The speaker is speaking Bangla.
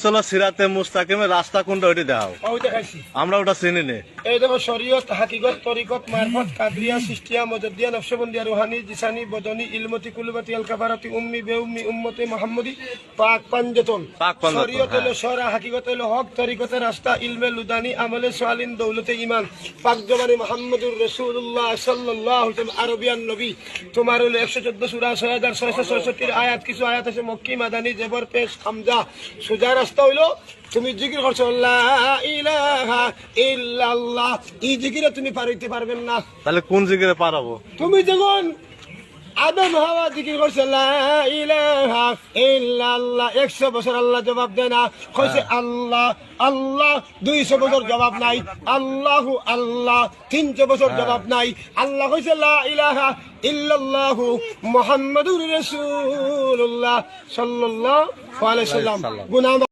চলো সিরাতে মুস্তাকিমের রাস্তা কোনটা ওইটা দেখাও। ওইটা খাইছি। আমরা ওটা চিনি নে। এই দেখো শরীয়ত, হাকিকত, তরিকত, মারফত, কাদরিয়া, সিস্তিয়া, মজদ্দিয়া, নকশবন্দিয়া, রুহানি, জিসানি, বদনি, ইলমতি, কুলবতি, আল কাফারাতি, উম্মি, বেউম্মি, উম্মতি, মুহাম্মদি, পাক পাঞ্জাতন। শরীয়ত হলো শরা, হাকিকত হলো হক, তরিকতের রাস্তা, ইলমে লুদানি, আমলে সালিন, দৌলতে ঈমান, পাক জবানি মুহাম্মদুর রাসূলুল্লাহ সাল্লাল্লাহু আলাইহি ওয়াসাল্লাম, আরবিয়ান নবী। তোমার হলো 114 সূরা, 6666 আয়াত, কিছু আয়াত আছে মক্কি, মাদানি, জবর, পেশ, হামজা। সোজা রাস্তা হইলো তুমি জিকির করছো লা ইলাহা ইল্লাল্লাহ, এই জিকিরে তুমি পারইতে পারবেন না। তাহলে কোন জিকিরে পারাবো? তুমি যখন আদম হাওয়া জিকির করছে লা ইলাহা ইল্লাল্লাহ, 100 বছর আল্লাহ জবাব দেয় না, কইছে আল্লাহ আল্লাহ, 200 বছর জবাব নাই, আল্লাহু আল্লাহ, 300 বছর জবাব নাই। আল্লাহ কইছে লা ইলাহা ইল্লাল্লাহ মুহাম্মাদুর রাসূলুল্লাহ সাল্লাল্লাহু আলাইহি ওয়াসাল্লাম। গুনাহ